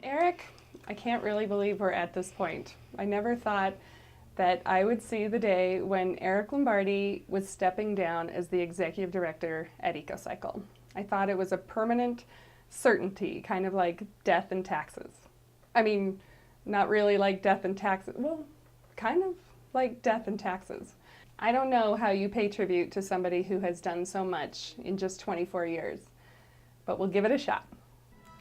Eric, I can't really believe we're at this point. I never thought that I would see the day when Eric Lombardi was stepping down as the executive director at EcoCycle. I thought it was a permanent certainty, kind of like death and taxes. I mean, not really like death and taxes, well, kind of like death and taxes. I don't know how you pay tribute to somebody who has done so much in just 24 years, but we'll give it a shot.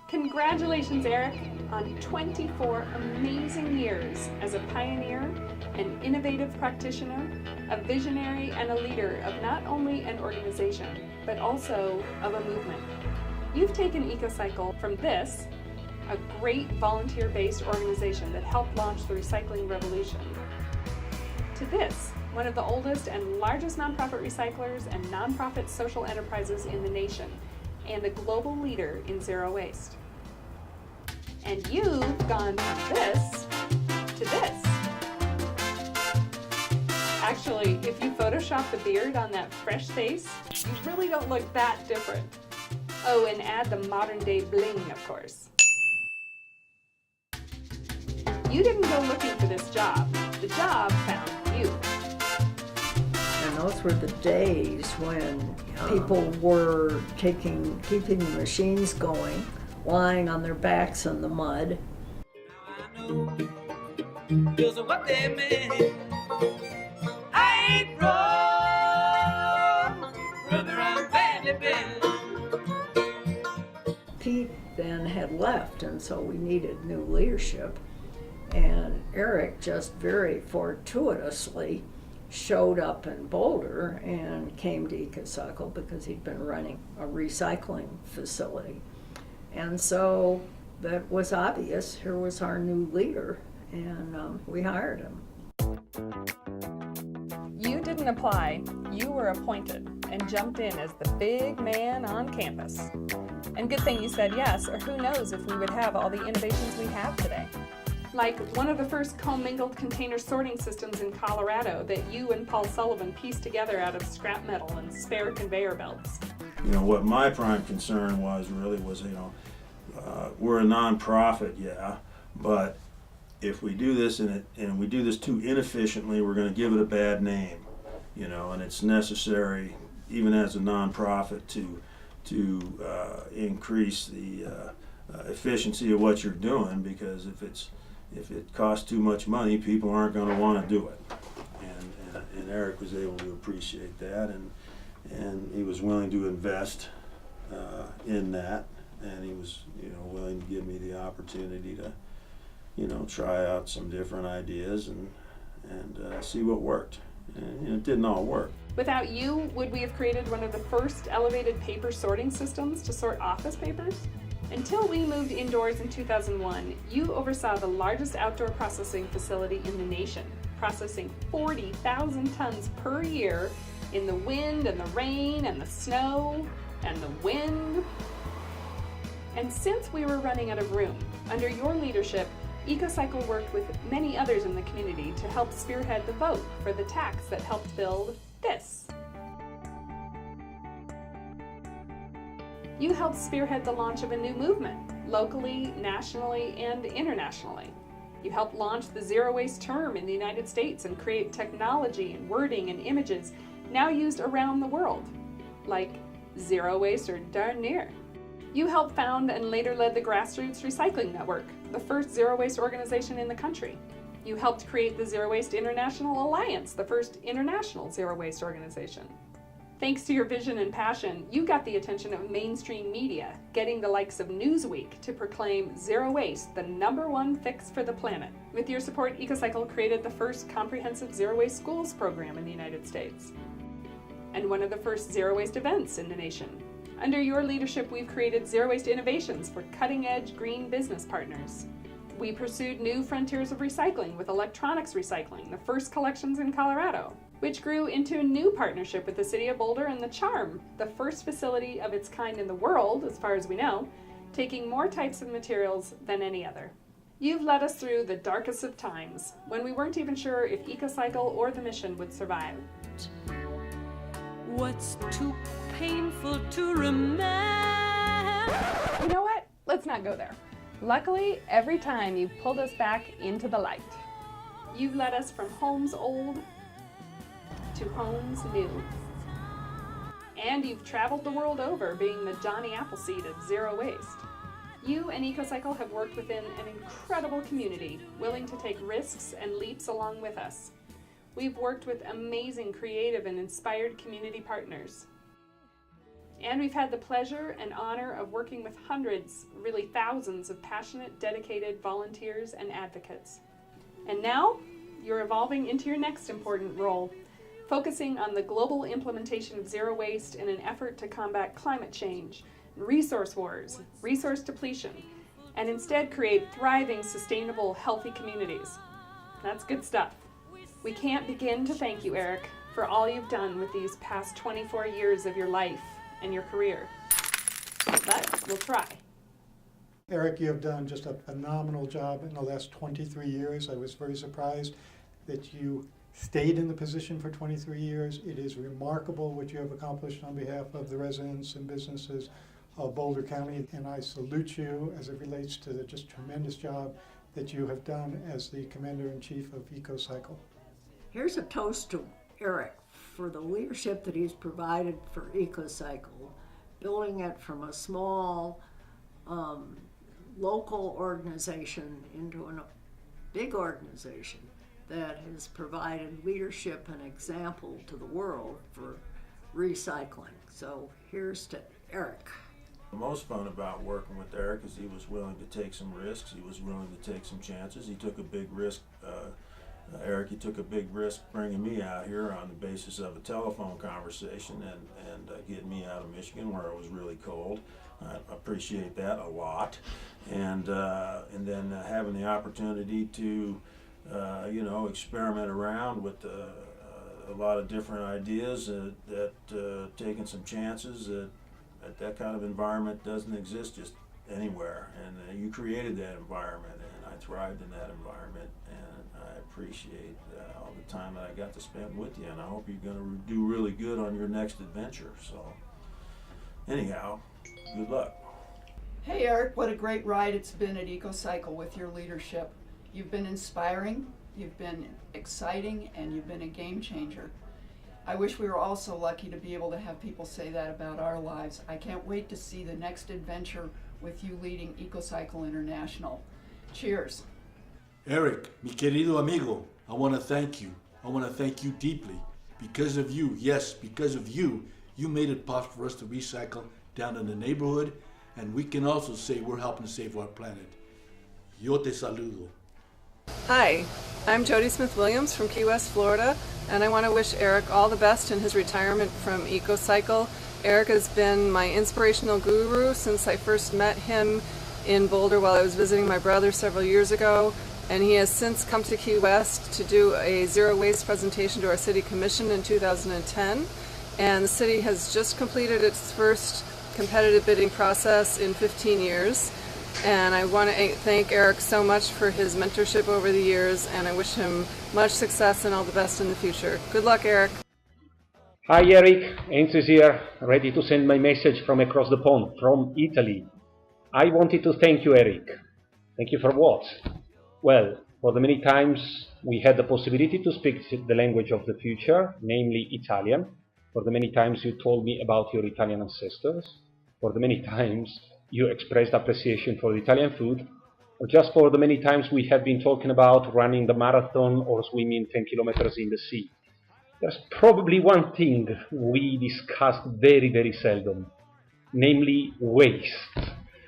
Congratulations, Eric, on 24 amazing years as a pioneer, an innovative practitioner, a visionary, and a leader of not only an organization, but also of a movement. You've taken EcoCycle from this, a great volunteer-based organization that helped launch the recycling revolution, to this, one of the oldest and largest nonprofit recyclers and nonprofit social enterprises in the nation, and a global leader in zero waste. And you've gone from this to this. Actually, if you Photoshop the beard on that fresh face, you really don't look that different. Oh, and add the modern day bling, of course. You didn't go looking for this job. The job found you. And those were the days when people were keeping the machines going, lying on their backs in the mud. Now I know just what they meant. I ain't wrong, brother, I'm badly bent. Pete then had left, and so we needed new leadership. And Eric just very fortuitously showed up in Boulder and came to EcoCycle because he'd been running a recycling facility. And so that was obvious. Here was our new leader, and we hired him. You didn't apply, you were appointed and jumped in as the big man on campus. And good thing you said yes, or who knows if we would have all the innovations we have today. Like one of the first commingled container sorting systems in Colorado that you and Paul Sullivan pieced together out of scrap metal and spare conveyor belts. You know, what my prime concern was, we're a nonprofit, yeah, but if we do this and we do this too inefficiently, we're going to give it a bad name, you know, and it's necessary, even as a nonprofit, to increase the efficiency of what you're doing, because if it costs too much money, people aren't going to want to do it. And Eric was able to appreciate that, and he was willing to invest in that, and he was, you know, willing to give me the opportunity to, you know, try out some different ideas and see what worked. And it didn't all work. Without you, would we have created one of the first elevated paper sorting systems to sort office papers? Until we moved indoors in 2001, you oversaw the largest outdoor processing facility in the nation, processing 40,000 tons per year in the wind and the rain and the snow and the wind. And since we were running out of room, under your leadership, EcoCycle worked with many others in the community to help spearhead the vote for the tax that helped build this. You helped spearhead the launch of a new movement, locally, nationally, and internationally. You helped launch the zero waste term in the United States and create technology and wording and images now used around the world, like zero waste or darn near. You helped found and later led the Grassroots Recycling Network, the first zero waste organization in the country. You helped create the Zero Waste International Alliance, the first international zero waste organization. Thanks to your vision and passion, you got the attention of mainstream media, getting the likes of Newsweek to proclaim zero waste the #1 fix for the planet. With your support, EcoCycle created the first comprehensive zero waste schools program in the United States, and one of the first zero waste events in the nation. Under your leadership, we've created zero waste innovations for cutting-edge green business partners. We pursued new frontiers of recycling with electronics recycling, the first collections in Colorado, which grew into a new partnership with the City of Boulder and the Charm, the first facility of its kind in the world, as far as we know, taking more types of materials than any other. You've led us through the darkest of times, when we weren't even sure if EcoCycle or the mission would survive. What's too painful to remember? You know what? Let's not go there. Luckily, every time you've pulled us back into the light. You've led us from homes old to homes new. And you've traveled the world over being the Johnny Appleseed of zero waste. You and EcoCycle have worked within an incredible community, willing to take risks and leaps along with us. We've worked with amazing, creative, and inspired community partners. And we've had the pleasure and honor of working with hundreds, really thousands of passionate, dedicated volunteers and advocates. And now, you're evolving into your next important role, focusing on the global implementation of zero waste in an effort to combat climate change, resource wars, resource depletion, and instead create thriving, sustainable, healthy communities. That's good stuff. We can't begin to thank you, Eric, for all you've done with these past 24 years of your life and your career. But we'll try. Eric, you have done just a phenomenal job in the last 23 years. I was very surprised that you stayed in the position for 23 years. It is remarkable what you have accomplished on behalf of the residents and businesses of Boulder County, and I salute you as it relates to the just tremendous job that you have done as the Commander-in-Chief of EcoCycle. Here's a toast to Eric for the leadership that he's provided for EcoCycle, building it from a small local organization into a big organization that has provided leadership and example to the world for recycling. So here's to Eric. The most fun about working with Eric is he was willing to take some risks. He was willing to take some chances. He took a big risk. Eric, he took a big risk bringing me out here on the basis of a telephone conversation and getting me out of Michigan where it was really cold. I appreciate that a lot. And then having the opportunity to experiment around with a lot of different ideas, taking some chances that kind of environment doesn't exist just anywhere. And you created that environment, and I thrived in that environment, and I appreciate all the time that I got to spend with you, and I hope you're going to do really good on your next adventure. So anyhow, good luck. Hey Eric, what a great ride it's been at EcoCycle with your leadership. You've been inspiring, you've been exciting, and you've been a game changer. I wish we were also lucky to be able to have people say that about our lives. I can't wait to see the next adventure with you leading EcoCycle International. Cheers. Eric, mi querido amigo, I want to thank you. I want to thank you deeply. Because of you, yes, because of you, you made it possible for us to recycle down in the neighborhood, and we can also say we're helping save our planet. Yo te saludo. Hi, I'm Jody Smith-Williams from Key West, Florida, and I want to wish Eric all the best in his retirement from EcoCycle. Eric has been my inspirational guru since I first met him in Boulder while I was visiting my brother several years ago, and he has since come to Key West to do a zero waste presentation to our city commission in 2010, and the city has just completed its first competitive bidding process in 15 years. And I want to thank Eric so much for his mentorship over the years, and I wish him much success and all the best in the future. Good luck, Eric. Hi Eric, Enzo is here, ready to send my message from across the pond, from Italy. I wanted to thank you, Eric. Thank you for what? Well, for the many times we had the possibility to speak the language of the future, namely Italian, for the many times you told me about your Italian ancestors, for the many times you expressed appreciation for the Italian food, or just for the many times we have been talking about running the marathon or swimming 10 kilometers in the sea. There's probably one thing we discussed very, very seldom, namely waste.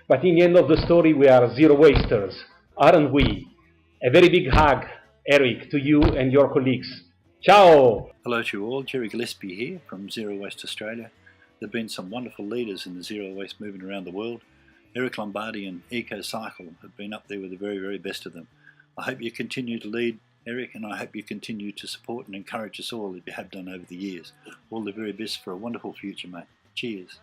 But in the end of the story, we are zero wasters, aren't we? A very big hug, Eric, to you and your colleagues. Ciao! Hello to you all, Jerry Gillespie here from Zero Waste Australia. There have been some wonderful leaders in the zero waste movement around the world. Eric Lombardi and EcoCycle have been up there with the very, very best of them. I hope you continue to lead, Eric, and I hope you continue to support and encourage us all as you have done over the years. All the very best for a wonderful future, mate. Cheers.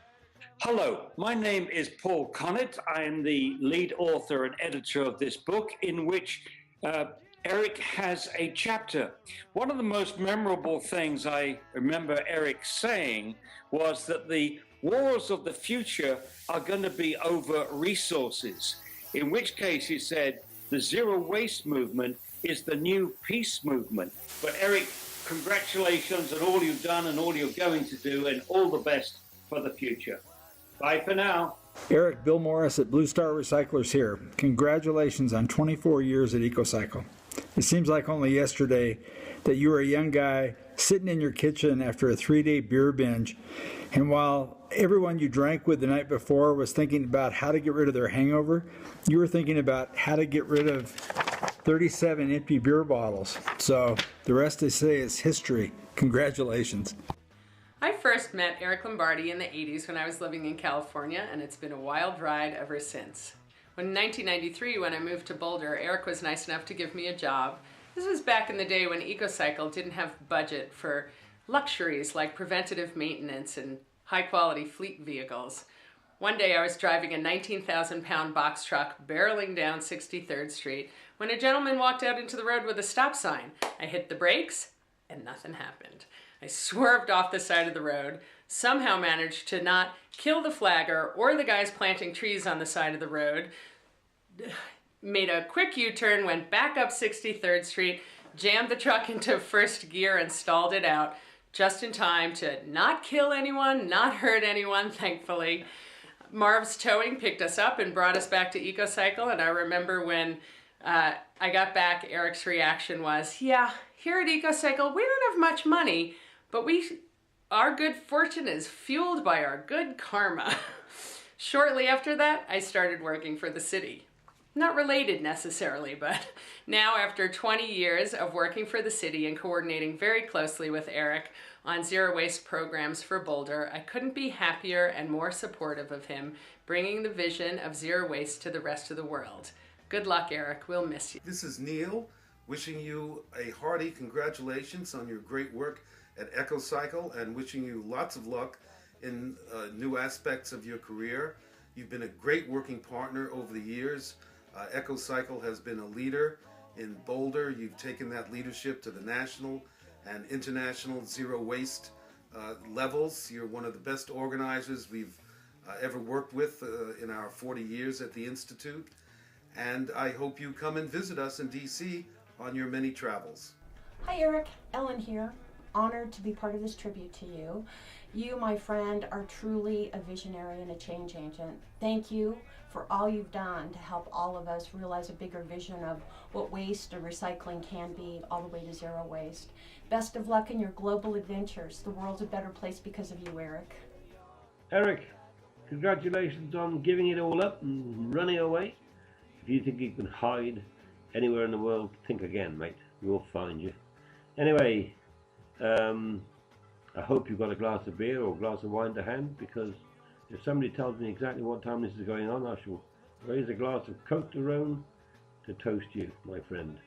Hello, my name is Paul Connett. I am the lead author and editor of this book in which Eric has a chapter. One of the most memorable things I remember Eric saying was that the wars of the future are going to be over resources. in which case he said the zero waste movement is the new peace movement. But Eric, congratulations on all you've done and all you're going to do, and all the best for the future. Bye for now. Eric, Bill Morris at Blue Star Recyclers here. Congratulations on 24 years at EcoCycle. It seems like only yesterday that you were a young guy sitting in your kitchen after a 3-day beer binge, and while everyone you drank with the night before was thinking about how to get rid of their hangover, you were thinking about how to get rid of 37 empty beer bottles. So the rest they say is history. Congratulations. I first met Eric Lombardi in the 80s when I was living in California, and it's been a wild ride ever since. In 1993, when I moved to Boulder, Eric was nice enough to give me a job. This was back in the day when EcoCycle didn't have budget for luxuries like preventative maintenance and high-quality fleet vehicles. One day I was driving a 19,000-pound box truck barreling down 63rd Street when a gentleman walked out into the road with a stop sign. I hit the brakes, and nothing happened. I swerved off the side of the road, somehow managed to not kill the flagger or the guys planting trees on the side of the road, made a quick U-turn, went back up 63rd Street, jammed the truck into first gear and stalled it out just in time to not kill anyone, not hurt anyone, thankfully. Marv's Towing picked us up and brought us back to EcoCycle, and I remember when I got back, Eric's reaction was, yeah, here at EcoCycle, we don't have much money, but our good fortune is fueled by our good karma. Shortly after that, I started working for the city. Not related necessarily, but now after 20 years of working for the city and coordinating very closely with Eric on zero waste programs for Boulder, I couldn't be happier and more supportive of him bringing the vision of zero waste to the rest of the world. Good luck, Eric. We'll miss you. This is Neil, wishing you a hearty congratulations on your great work at EcoCycle and wishing you lots of luck in new aspects of your career. You've been a great working partner over the years. EcoCycle has been a leader in Boulder. You've taken that leadership to the national and international zero waste levels. You're one of the best organizers we've ever worked with in our 40 years at the Institute. And I hope you come and visit us in DC on your many travels. Hi Eric, Ellen here. Honored to be part of this tribute to you. You, my friend, are truly a visionary and a change agent. Thank you for all you've done to help all of us realize a bigger vision of what waste and recycling can be, all the way to zero waste. Best of luck in your global adventures. The world's a better place because of you, Eric. Eric, congratulations on giving it all up and running away. If you think you can hide anywhere in the world, think again, mate. We'll find you. Anyway, I hope you've got a glass of beer or a glass of wine to hand, because if somebody tells me exactly what time this is going on, I shall raise a glass of Cote de Rhone to toast you, my friend,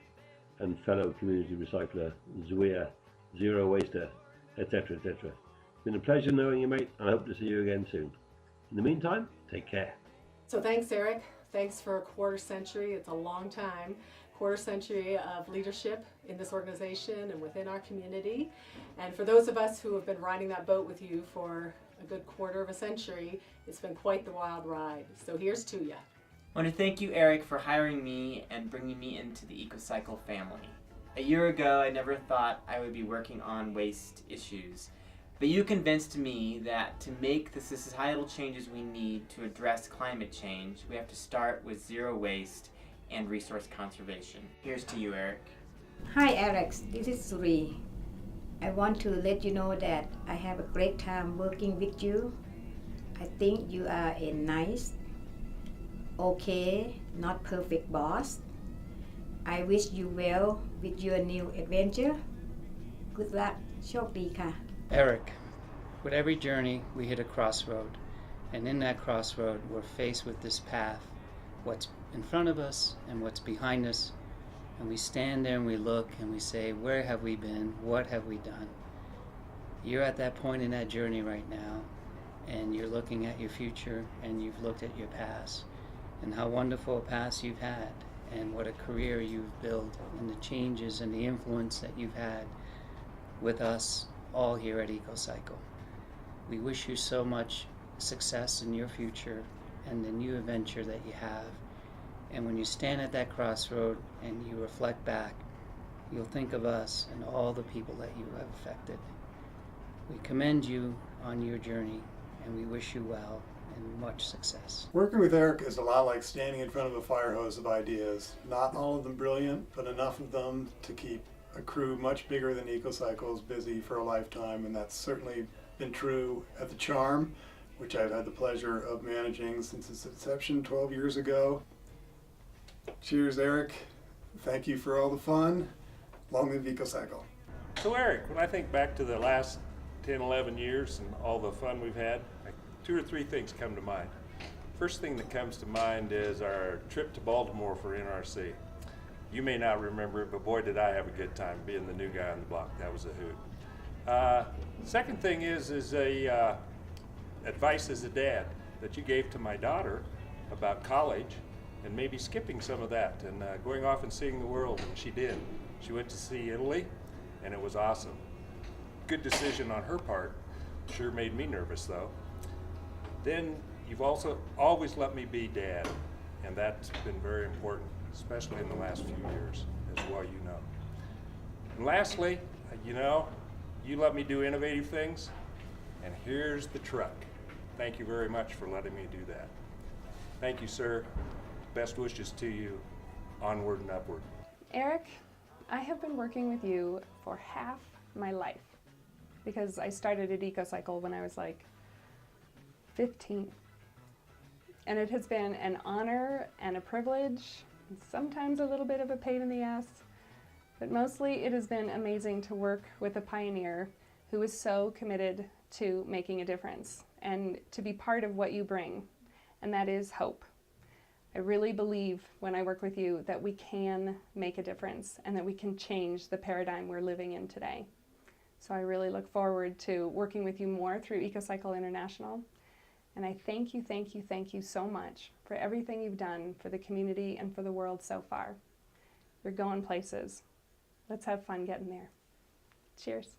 and fellow community recycler, Zwir, zero waster, etc., etc. It's been a pleasure knowing you, mate, and I hope to see you again soon. In the meantime, take care. So thanks, Eric. Thanks for a quarter century. It's a long time. Quarter century of leadership in this organization and within our community. And for those of us who have been riding that boat with you for a good quarter of a century, it's been quite the wild ride. So here's to ya. I want to thank you, Eric, for hiring me and bringing me into the EcoCycle family. A year ago, I never thought I would be working on waste issues, but you convinced me that to make the societal changes we need to address climate change, we have to start with zero waste and resource conservation. Here's to you, Eric. Hi, Eric. This is Suri. I want to let you know that I have a great time working with you. I think you are a nice, okay, not perfect boss. I wish you well with your new adventure. Good luck. โชคดีค่ะ Eric, with every journey we hit a crossroad, and in that crossroad we're faced with this path, what's in front of us and what's behind us, and we stand there and we look and we say, where have we been? What have we done? You're at that point in that journey right now, and you're looking at your future, and you've looked at your past, and how wonderful a past you've had, and what a career you've built, and the changes and the influence that you've had with us all here at EcoCycle. We wish you so much success in your future and the new adventure that you have. And when you stand at that crossroad and you reflect back, you'll think of us and all the people that you have affected. We commend you on your journey, and we wish you well and much success. Working with Eric is a lot like standing in front of a fire hose of ideas. Not all of them brilliant, but enough of them to keep a crew much bigger than EcoCycles busy for a lifetime, and that's certainly been true at the Charm, which I've had the pleasure of managing since its inception 12 years ago. Cheers, Eric. Thank you for all the fun. Long live EcoCycle. So Eric, when I think back to the last 10, 11 years and all the fun we've had, 2 or 3 things come to mind. First thing that comes to mind is our trip to Baltimore for NRC. You may not remember it, but boy did I have a good time being the new guy on the block. That was a hoot. Second thing is advice as a dad that you gave to my daughter about college and maybe skipping some of that and going off and seeing the world, and she did. She went to see Italy, and it was awesome. Good decision on her part. Sure made me nervous though. Then you've also always let me be dad, and that's been very important, especially in the last few years, as well you know. And lastly, you let me do innovative things, and here's the truck. Thank you very much for letting me do that. Thank you, sir. Best wishes to you. Onward and upward. Eric, I have been working with you for half my life because I started at EcoCycle when I was like 15. And it has been an honor and a privilege, and sometimes a little bit of a pain in the ass, but mostly it has been amazing to work with a pioneer who is so committed to making a difference and to be part of what you bring, and that is hope. I really believe when I work with you that we can make a difference and that we can change the paradigm we're living in today. So I really look forward to working with you more through EcoCycle International. And I thank you so much for everything you've done for the community and for the world so far. You're going places. Let's have fun getting there. Cheers.